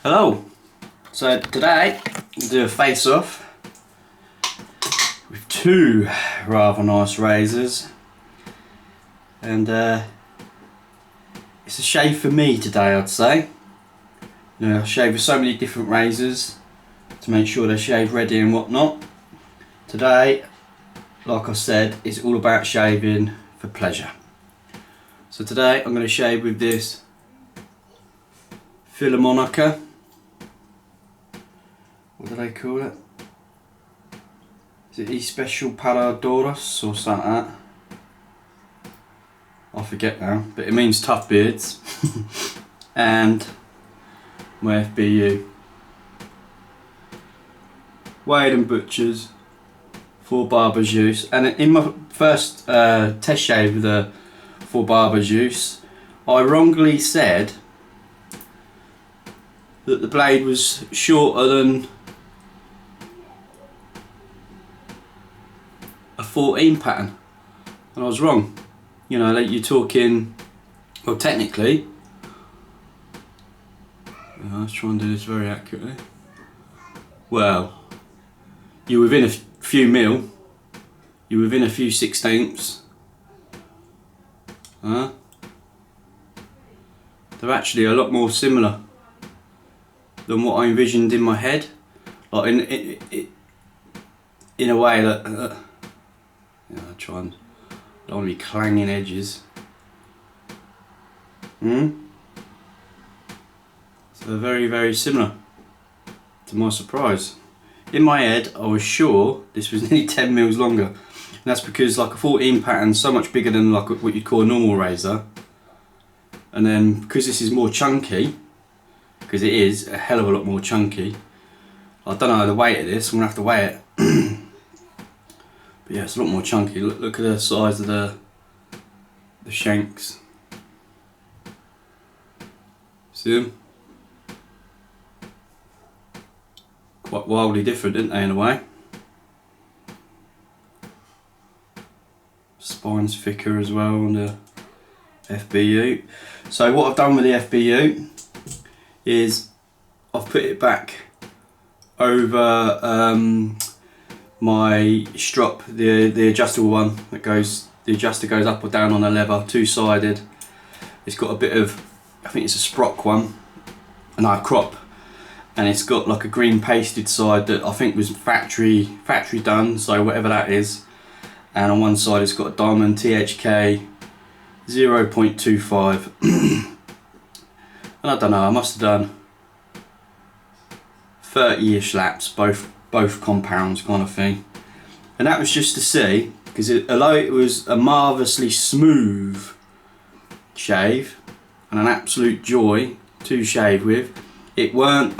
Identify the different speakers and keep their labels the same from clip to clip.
Speaker 1: Hello. So today we'll do a face-off with two rather nice razors, and it's a shave for me today, I'd say. You know, I shave with so many different razors to make sure they're shave ready and whatnot. Today, like I said, it's all about shaving for pleasure. So today I'm going to shave with this Filarmonica. What do they call it? Is it Especial Duras or something like that? I forget now, but it means tough beards. And my FBU. Weighed and butchers for Barbers use. And in my first test shave with the for Barbers use, I wrongly said that the blade was shorter than a 14 pattern, and I was wrong. You know, like you're talking, well, technically, let's try and do this very accurately. Well, you're within a few mil, you're within a few sixteenths. They're actually a lot more similar than what I envisioned in my head, like in a way that. I try and don't want to be clanging edges. So they're very, very similar, to my surprise. In my head, I was sure this was nearly 10 mils longer. And that's because like a 14 pattern's so much bigger than like what you'd call a normal razor. And then because this is more chunky, because it is a hell of a lot more chunky, I don't know the weight of this, I'm gonna have to weigh it. But yeah, it's a lot more chunky. Look at the size of the shanks. See them? Quite wildly different, didn't they, in a way? Spine's thicker as well on the FBU. So what I've done with the FBU is I've put it back over my strop, the adjustable one that goes, the adjuster goes up or down on a lever, two-sided. It's got a bit of, I think it's a sprock one, a crop, and it's got like a green pasted side that I think was factory done, so whatever that is. And on one side it's got a diamond THK 0.25. And I don't know, I must have done 30-ish laps, both compounds kind of thing. And that was just to see, because although it was a marvellously smooth shave and an absolute joy to shave with, it weren't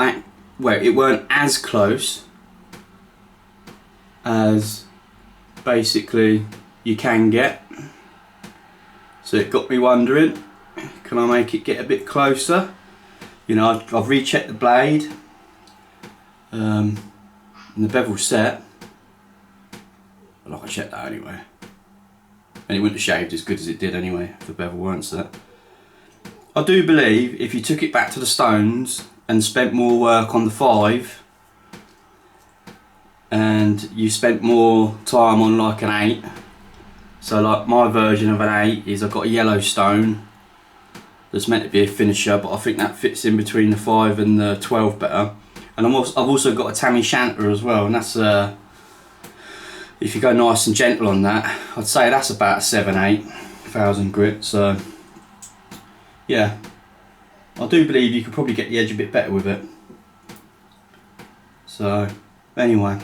Speaker 1: as close as basically you can get. So it got me wondering, can I make it get a bit closer? You know, I've rechecked the blade, and the bevel's set. But like I checked that anyway. And it wouldn't have shaved as good as it did anyway if the bevel weren't set. I do believe if you took it back to the stones and spent more work on the 5, and you spent more time on like an 8, so like my version of an 8 is I've got a yellow stone that's meant to be a finisher, but I think that fits in between the 5 and the 12 better. And I've also got a Tammy Shanter as well, and that's if you go nice and gentle on that, I'd say that's about 7,000-8,000 grit. So yeah, I do believe you could probably get the edge a bit better with it. So anyway,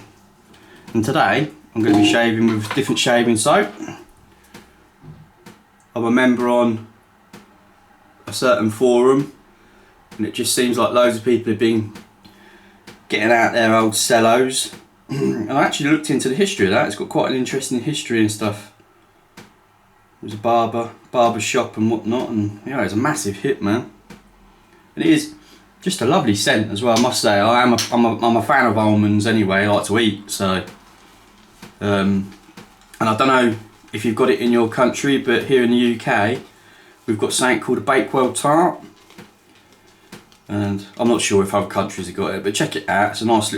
Speaker 1: and today I'm going to be shaving with different shaving soap. I'm a member on a certain forum, and it just seems like loads of people have been getting out their old cellos. And I actually looked into the history of that. It's got quite an interesting history and stuff. It was a barber shop and whatnot, and yeah, it's a massive hit, man. And it is just a lovely scent as well, I must say. I'm a fan of almonds anyway. I like to eat, so and I don't know if you've got it in your country, but here in the UK we've got something called a Bakewell tart. and I'm not sure if other countries have got it, but check it out. It's a nice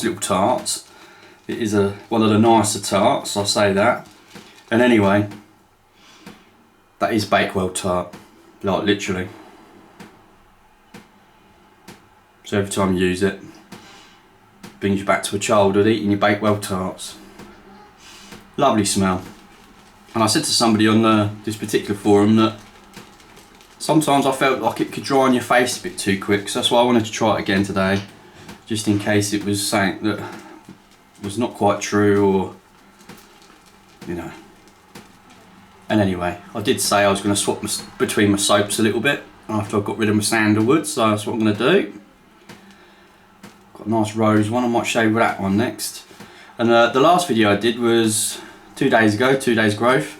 Speaker 1: little tart. It is one of the nicer tarts, I'll say that. And anyway, that is Bakewell tart, like literally. So every time you use it, brings you back to a childhood eating your Bakewell tarts. Lovely smell. And I said to somebody on this particular forum that sometimes I felt like it could dry on your face a bit too quick, so that's why I wanted to try it again today, just in case it was something that was not quite true, or you know. And anyway, I did say I was going to swap between my soaps a little bit after I got rid of my sandalwood, so that's what I'm going to do. Got a nice rose one, I might show you that one next. And the last video I did was 2 days ago, 2 days growth,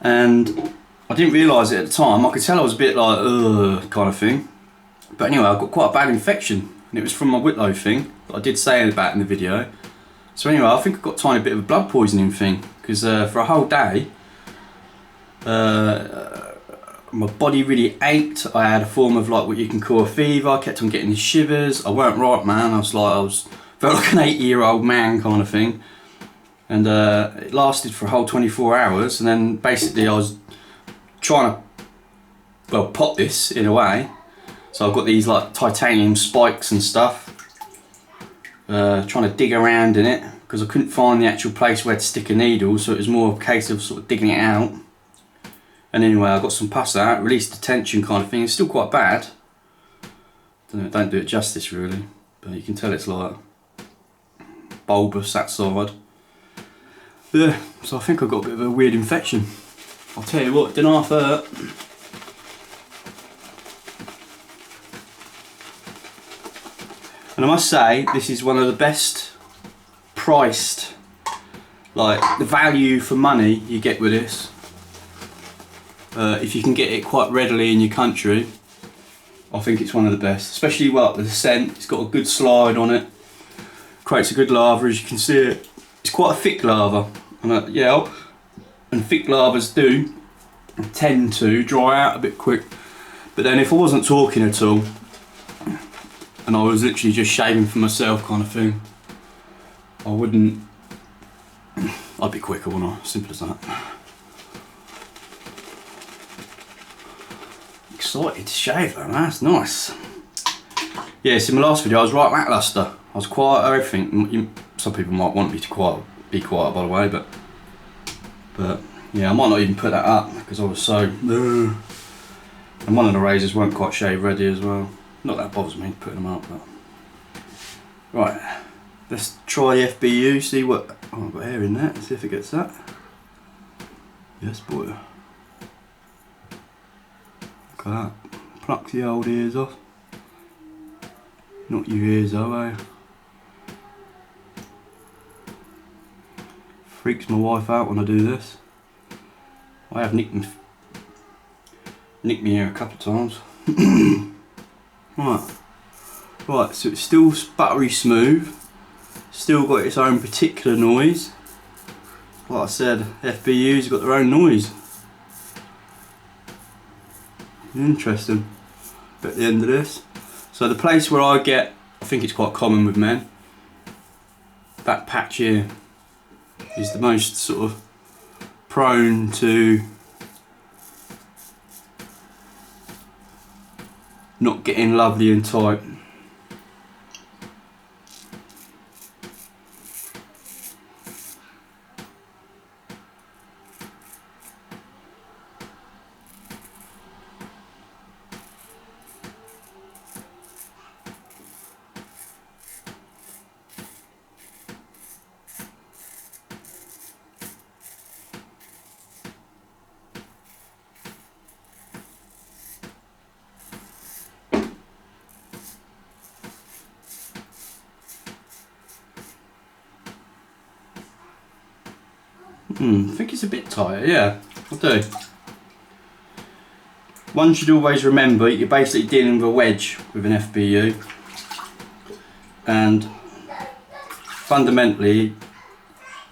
Speaker 1: and I didn't realise it at the time. I could tell I was a bit like, ugh, kind of thing. But anyway, I got quite a bad infection, and it was from my Whitlow thing that I did say about in the video. So anyway, I think I got a tiny bit of a blood poisoning thing, because for a whole day, my body really ached. I had a form of like what you can call a fever. I kept on getting the shivers. I weren't right, man. I felt like an 80-year-old man kind of thing. And it lasted for a whole 24 hours, and then basically I was trying to, well, pop this in a way. So I've got these like titanium spikes and stuff, trying to dig around in it, because I couldn't find the actual place where to stick a needle, so it was more a case of sort of digging it out. And anyway, I got some pus out, released the tension kind of thing. It's still quite bad. Don't do it justice really, but you can tell it's like bulbous that side. Yeah, so I think I got a bit of a weird infection. I'll tell you what, didn't half hurt. And I must say, this is one of the best priced, like the value for money you get with this. If you can get it quite readily in your country, I think it's one of the best. Especially well, the scent, it's got a good slide on it. Creates a good lather, as you can see it. It's quite a thick lather. And yeah, and thick lavers do tend to dry out a bit quick. But then if I wasn't talking at all, and I was literally just shaving for myself kind of thing, I wouldn't, I'd be quicker, wouldn't I? Simple as that. Excited to shave though, man, that's nice. Yeah, so in my last video I was right lackluster. I was quiet, everything. Some people might want me to be quiet by the way, but yeah, I might not even put that up because I was so, and one of the razors weren't quite shave ready as well. Not that bothers me putting them up, but right, let's try the FBU, see what, oh, I've got hair in there, see if it gets that. Yes boy. Look at that, pluck the old ears off. Not your ears though, eh? Freaks my wife out when I do this. I have nicked me here a couple of times. Right, so it's still buttery smooth, still got its own particular noise. Like I said, FBU's got their own noise. Interesting. But at the end of this, so the place where I get, I think it's quite common with men, that patch here is the most sort of prone to not getting lovely and tight. I think it's a bit tighter, yeah, I do. One should always remember you're basically dealing with a wedge with an FBU, and fundamentally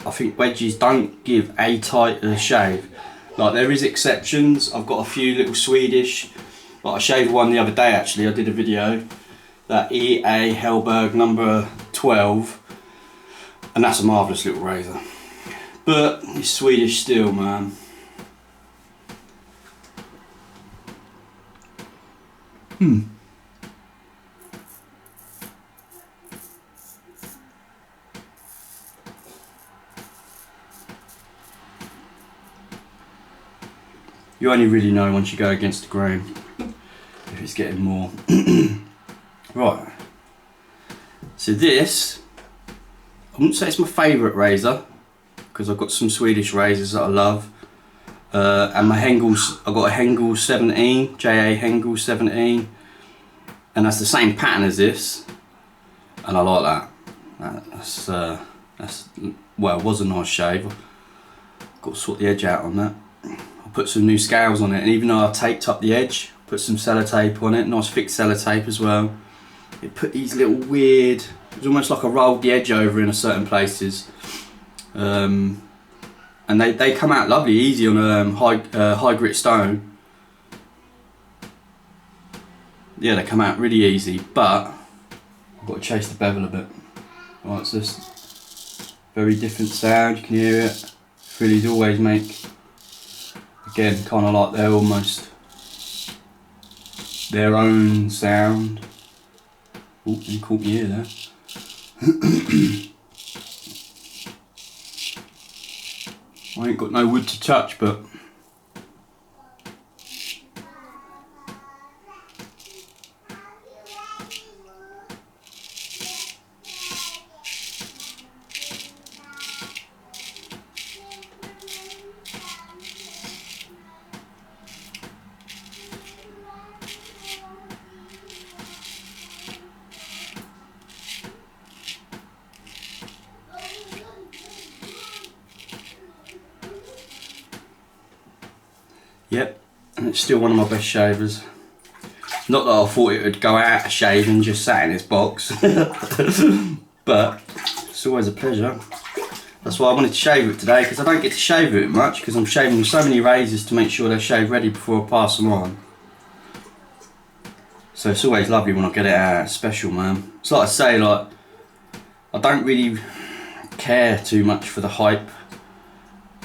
Speaker 1: I think wedges don't give a tighter shave. Like there is exceptions, I've got a few little Swedish But I shaved one the other day actually. I did a video, that EA Hellberg number 12, and that's a marvellous little razor. But it's Swedish still, man. You only really know once you go against the grain if it's getting more. Right. So this, I wouldn't say it's my favourite razor, because I've got some Swedish razors that I love. And my Hengel's, I've got a Hengel 17, JA Hengel 17, and that's the same pattern as this, and I like that. That's well, it was a nice shave. Got to sort the edge out on that. I put some new scales on it, and even though I taped up the edge, put some sellotape on it, nice thick sellotape as well. It put these little weird, it was almost like I rolled the edge over in certain places. And they come out lovely, easy on a high grit stone. Yeah, they come out really easy, but I've got to chase the bevel a bit. Right, it's this very different sound, you can hear it. Fillies always make, again, kind of like they're almost their own sound. Oh, you caught me here there. I ain't got no wood to touch, but yep, and it's still one of my best shavers. Not that I thought it would go out of shaving just sat in this box, but it's always a pleasure. That's why I wanted to shave it today, because I don't get to shave it much, because I'm shaving with so many razors to make sure they're shave ready before I pass them on. So it's always lovely when I get it out. Special, man. It's like I say, like, I don't really care too much for the hype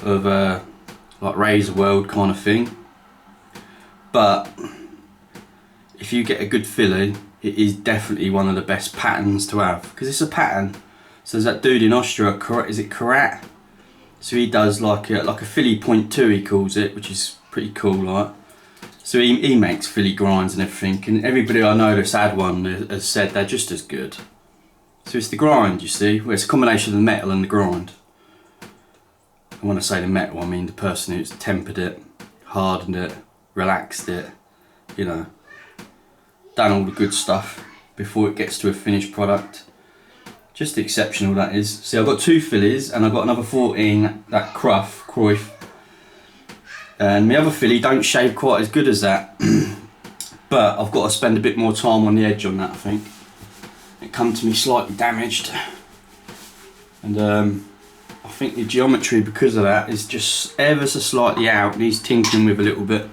Speaker 1: of like razor world kind of thing, but if you get a good filly, it is definitely one of the best patterns to have, because it's a pattern. So there's that dude in Austria, is it Karat? So he does like a filly 0.2, he calls it, which is pretty cool, like. So he makes filly grinds and everything, and everybody I know that's had one has said they're just as good. So it's the grind, you see, where it's a combination of the metal and the grind. And when I say the metal, I mean the person who's tempered it, hardened it, relaxed it, you know, done all the good stuff before it gets to a finished product. Just exceptional, that is. See, I've got 2 fillies and I've got another 14, that Cruyff. And my other filly don't shave quite as good as that, but I've got to spend a bit more time on the edge on that, I think. It come to me slightly damaged, and I think the geometry, because of that, is just ever so slightly out, needs tinkering with a little bit.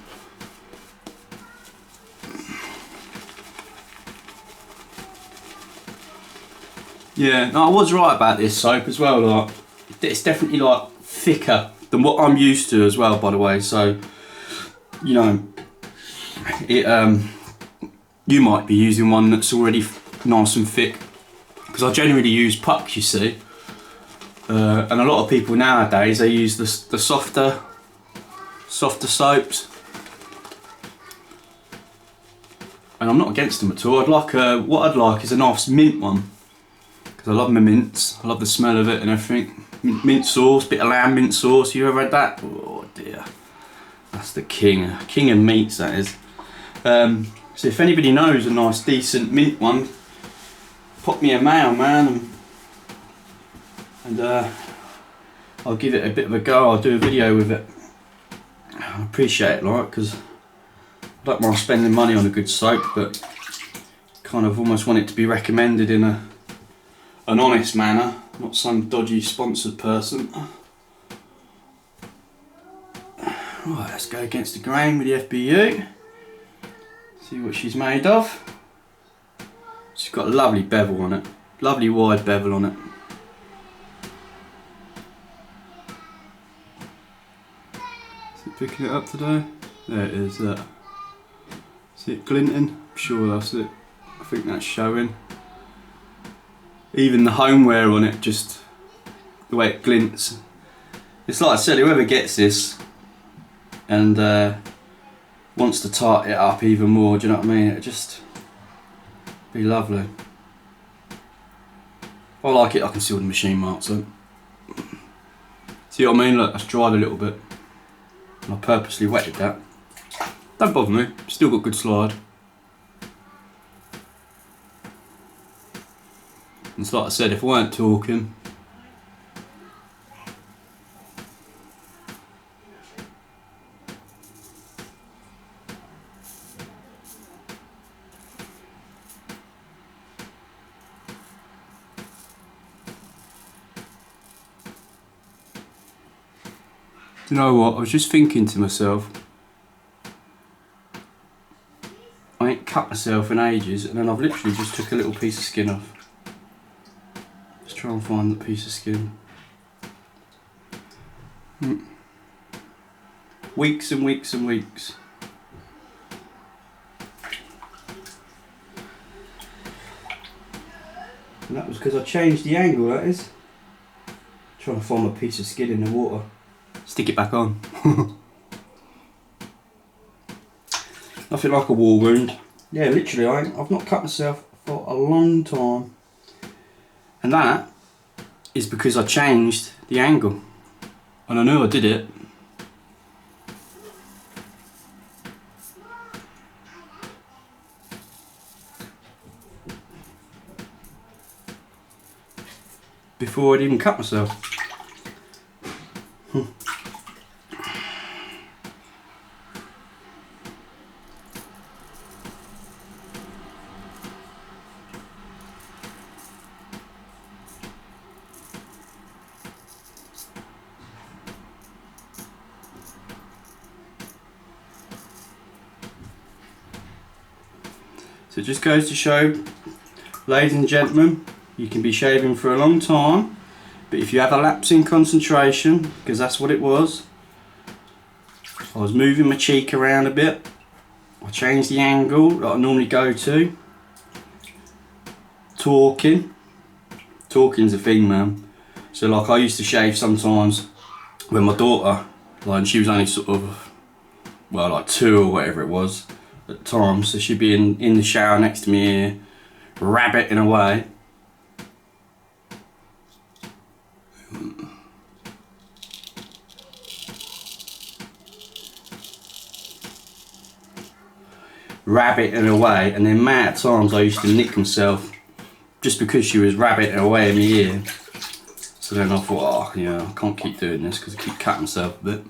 Speaker 1: Yeah, no, I was right about this soap as well, like, it's definitely like thicker than what I'm used to as well, by the way, so, you know, it, you might be using one that's already nice and thick, because I generally use pucks, you see, and a lot of people nowadays, they use the softer soaps, and I'm not against them at all. I'd like what I'd like is a nice mint one, because I love my mints, I love the smell of it and everything. Mint sauce, bit of lamb mint sauce, you ever had that? Oh dear, that's the king of meats, that is. So if anybody knows a nice decent mint one, pop me a mail, man, and I'll give it a bit of a go. I'll do a video with it. I appreciate it, like, because I don't mind spending money on a good soap, but kind of almost want it to be recommended in an honest manner, not some dodgy sponsored person. Right, let's go against the grain with the FBU. See what she's made of. She's got a lovely bevel on it, lovely wide bevel on it. Is it picking it up today? There it is, that. See it glinting? I'm sure that's it. I think that's showing. Even the homeware on it, just the way it glints. It's like I said, whoever gets this and wants to tart it up even more, do you know what I mean? It'd just be lovely. I like it, I can see all the machine marks on it. See what I mean? Look, that's dried a little bit. And I purposely wetted that. Don't bother me, still got good slide. And it's like I said, if I weren't talking, do you know what, I was just thinking to myself, I ain't cut myself in ages, and then I've literally just took a little piece of skin off. Let's try and find the piece of skin. Weeks and weeks and weeks. And that was because I changed the angle, that is. Trying to find a piece of skin in the water. Stick it back on. Nothing like a war wound. Yeah, literally, I've not cut myself for a long time. And that is because I changed the angle. And I knew I did it. Before I'd even cut myself. So it just goes to show, ladies and gentlemen, you can be shaving for a long time, but if you have a lapse in concentration, because that's what it was, I was moving my cheek around a bit, I changed the angle that I normally go to, talking's a thing, man. So like I used to shave sometimes when my daughter, like she was only sort of, well, like 2 or whatever it was at the time, so she'd be in the shower next to me here, rabbiting away. Rabbiting away, and the amount of times I used to nick myself just because she was rabbiting away in my ear. So then I thought, oh yeah, I can't keep doing this because I keep cutting myself a bit.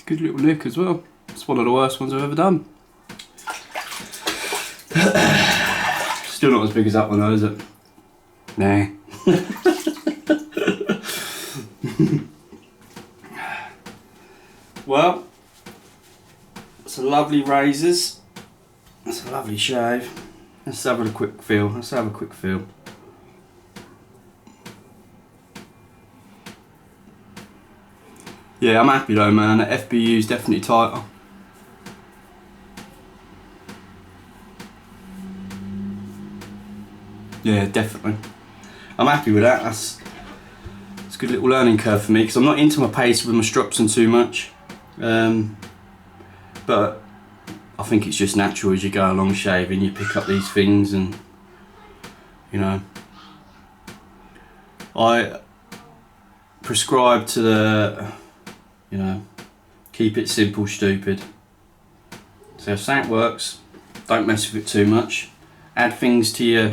Speaker 1: Good little lick as well. It's one of the worst ones I've ever done. Still not as big as that one though, is it? Nah. Well, it's a lovely razors. It's a lovely shave. Let's have a quick feel. Let's have a quick feel. Yeah, I'm happy though, man. The FBU is definitely tighter. Yeah, definitely. I'm happy with that. That's a good little learning curve for me because I'm not into my pace with my Stropson too much. But I think it's just natural as you go along shaving, you pick up these things, and you know, prescribe to the, you know, keep it simple, stupid. So if something works, don't mess with it too much. Add things to your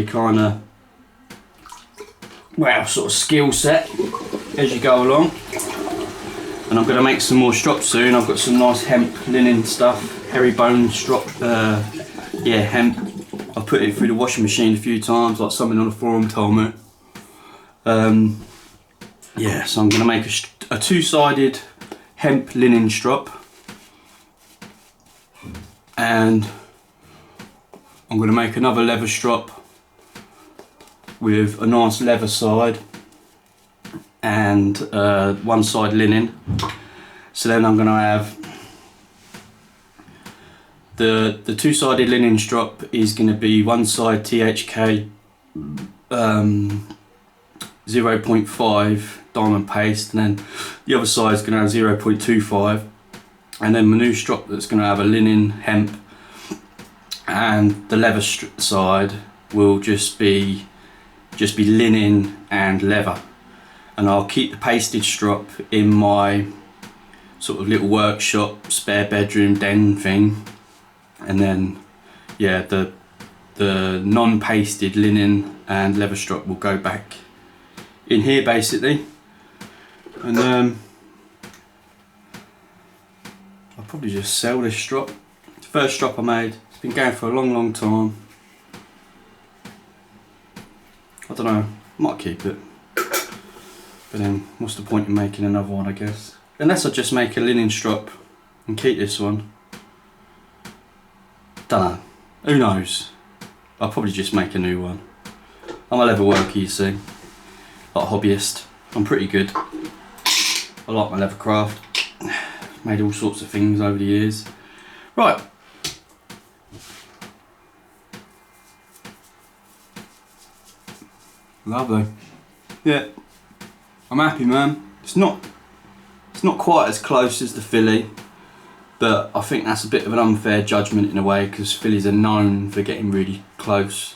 Speaker 1: kind of, well, sort of skill set as you go along. And I'm going to make some more strops soon. I've got some nice hemp linen stuff, herringbone strop, yeah, hemp. I've put it through the washing machine a few times, like someone on the forum told me. Yeah, so I'm going to make a two-sided hemp linen strop, and I'm going to make another leather strop with a nice leather side and one side linen. So then I'm going to have the two-sided linen strop is going to be one side THK 0.5 diamond paste, and then the other side is going to have 0.25, and then my new strop that's going to have a linen hemp, and the leather side will just be linen and leather. And I'll keep the pasted strop in my sort of little workshop, spare bedroom den thing, and then yeah, the non-pasted linen and leather strop will go back in here basically. And I'll probably just sell this strop. It's the first strop I made. It's been going for a long time. I don't know, might keep it, but then what's the point in making another one, I guess, unless I just make a linen strop and keep this one. Don't know, who knows. I'll probably just make a new one. I'm a leather worker, you see, like a hobbyist. I'm pretty good. I like my leather craft. Made all sorts of things over the years. Right. Lovely. Yeah, I'm happy, man. It's not quite as close as the filly, but I think that's a bit of an unfair judgment in a way, because fillies are known for getting really close,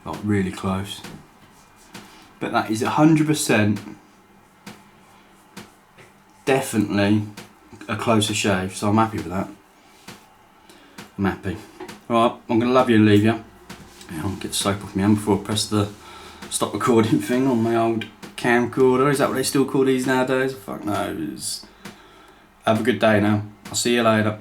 Speaker 1: like really close. But that is 100% definitely a closer shave, so I'm happy with that. I'm happy. Right, I'm gonna love you and leave you. I'll get the soap off my hand before I press the stop recording thing on my old camcorder. Is that what they still call these nowadays? Fuck knows. Have a good day now. I'll see you later.